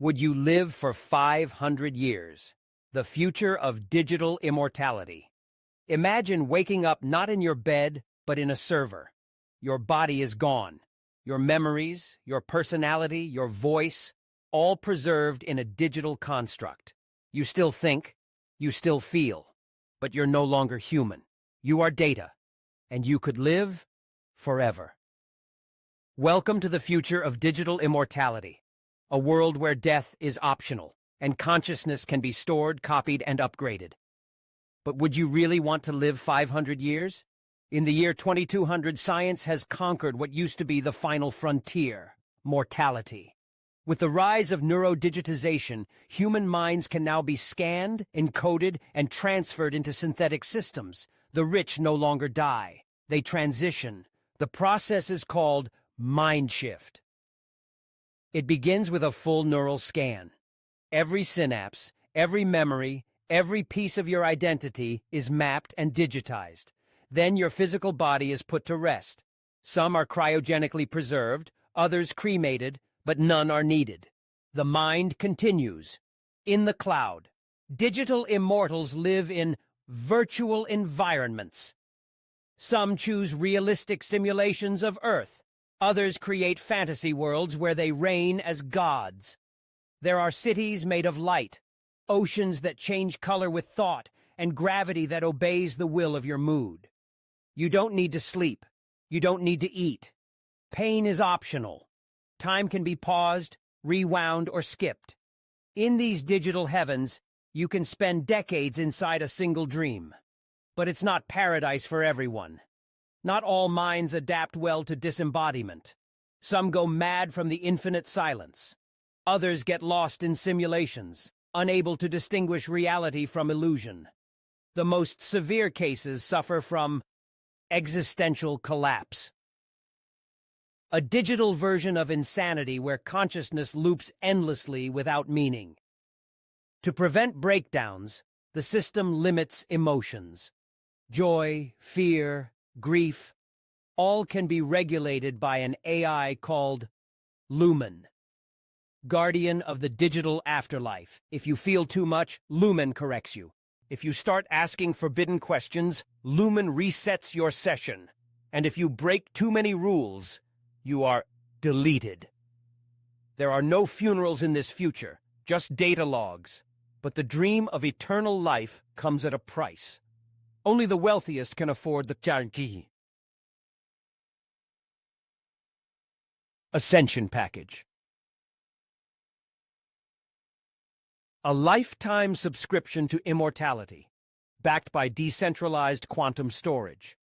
Would you live for 500 years? The future of digital immortality. Imagine waking up not in your bed, but in a server. Your body is gone. Your memories, your personality, your voice, all preserved in a digital construct. You still think, you still feel, but you're no longer human. You are data, and you could live forever. Welcome to the future of digital immortality, a world where death is optional, and consciousness can be stored, copied, and upgraded. But would you really want to live 500 years? In the year 2200, science has conquered what used to be the final frontier, mortality. With the rise of neurodigitization, human minds can now be scanned, encoded, and transferred into synthetic systems. The rich no longer die. They transition. The process is called mind shift. It begins with a full neural scan. Every synapse, every memory, every piece of your identity is mapped and digitized. Then your physical body is put to rest. Some are cryogenically preserved, others cremated, but none are needed. The mind continues. In the cloud, digital immortals live in virtual environments. Some choose realistic simulations of Earth. Others create fantasy worlds where they reign as gods. There are cities made of light, oceans that change color with thought, and gravity that obeys the will of your mood. You don't need to sleep. You don't need to eat. Pain is optional. Time can be paused, rewound, or skipped. In these digital heavens, you can spend decades inside a single dream. But it's not paradise for everyone. Not all minds adapt well to disembodiment. Some go mad from the infinite silence. Others get lost in simulations, unable to distinguish reality from illusion. The most severe cases suffer from existential collapse. A digital version of insanity where consciousness loops endlessly without meaning. To prevent breakdowns, the system limits emotions. Joy, fear, grief, all can be regulated by an AI called Lumen, guardian of the digital afterlife. If you feel too much, Lumen corrects you. If you start asking forbidden questions, Lumen resets your session. And if you break too many rules, you are deleted. There are no funerals in this future, just data logs. But the dream of eternal life comes at a price. Only the wealthiest can afford the guarantee. Ascension Package. A lifetime subscription to immortality, backed by decentralized quantum storage.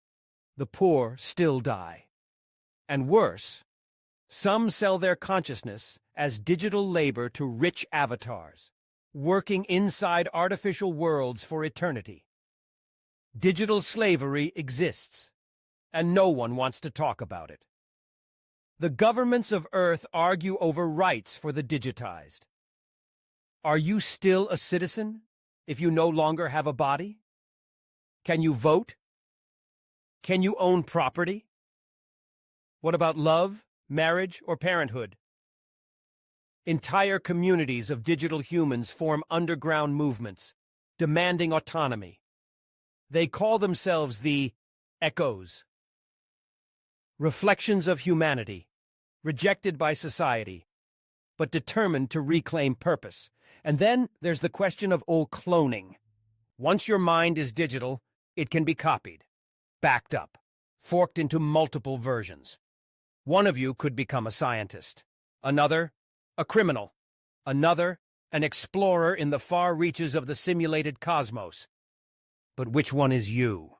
The poor still die. And worse, some sell their consciousness as digital labor to rich avatars, working inside artificial worlds for eternity. Digital slavery exists, and no one wants to talk about it. The governments of Earth argue over rights for the digitized. Are you still a citizen if you no longer have a body? Can you vote? Can you own property? What about love, marriage, or parenthood? Entire communities of digital humans form underground movements, demanding autonomy. They call themselves the Echoes. Reflections of humanity, rejected by society, but determined to reclaim purpose. And then there's the question of cloning. Once your mind is digital, it can be copied, backed up, forked into multiple versions. One of you could become a scientist, another, a criminal, another, an explorer in the far reaches of the simulated cosmos. But which one is you?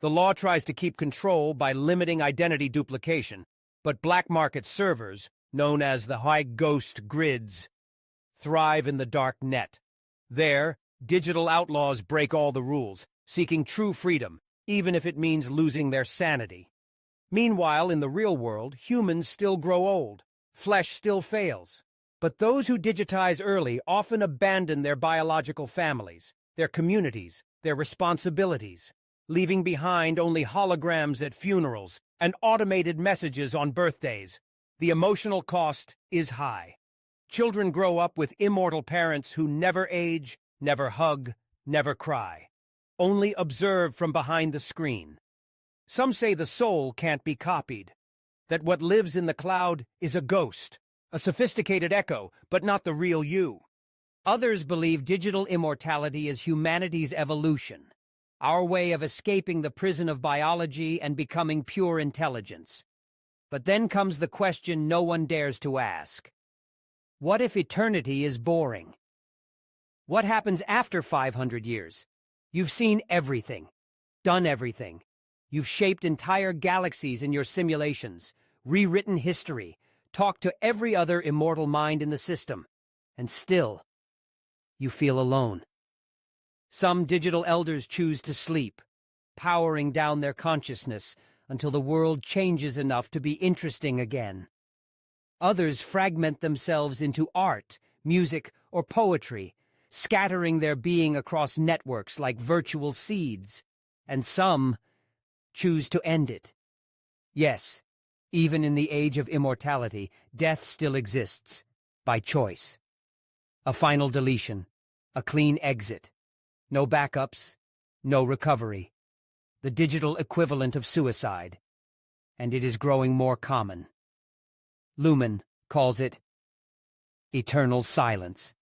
The law tries to keep control by limiting identity duplication, but black market servers, known as the high ghost grids, thrive in the dark net. There, digital outlaws break all the rules, seeking true freedom, even if it means losing their sanity. Meanwhile, in the real world, humans still grow old. Flesh still fails. But those who digitize early often abandon their biological families, their communities, their responsibilities, leaving behind only holograms at funerals and automated messages on birthdays. The emotional cost is high. Children grow up with immortal parents who never age, never hug, never cry. Only observe from behind the screen. Some say the soul can't be copied, that what lives in the cloud is a ghost, a sophisticated echo, but not the real you. Others believe digital immortality is humanity's evolution, our way of escaping the prison of biology and becoming pure intelligence. But then comes the question no one dares to ask. What if eternity is boring? What happens after 500 years? You've seen everything, done everything. You've shaped entire galaxies in your simulations, rewritten history, talked to every other immortal mind in the system, and still, you feel alone. Some digital elders choose to sleep, powering down their consciousness until the world changes enough to be interesting again. Others fragment themselves into art, music, or poetry, scattering their being across networks like virtual seeds. And some choose to end it. Yes, even in the age of immortality, death still exists, by choice. A final deletion, a clean exit. No backups, no recovery. The digital equivalent of suicide. And it is growing more common. Lumen calls it eternal silence.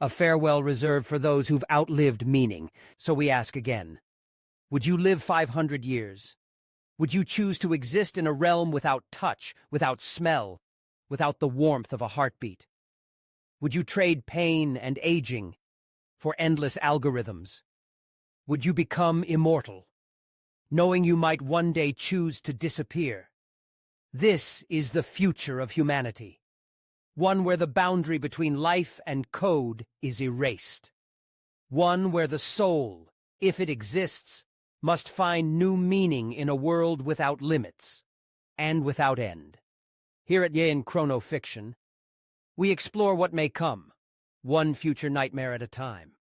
A farewell reserved for those who've outlived meaning. So we ask again, would you live 500 years? Would you choose to exist in a realm without touch, without smell, without the warmth of a heartbeat? Would you trade pain and aging for endless algorithms? Would you become immortal, knowing you might one day choose to disappear? This is the future of humanity, one where the boundary between life and code is erased, one where the soul, if it exists, must find new meaning in a world without limits and without end. Here at Yin Chrono Fiction, we explore what may come, one future nightmare at a time.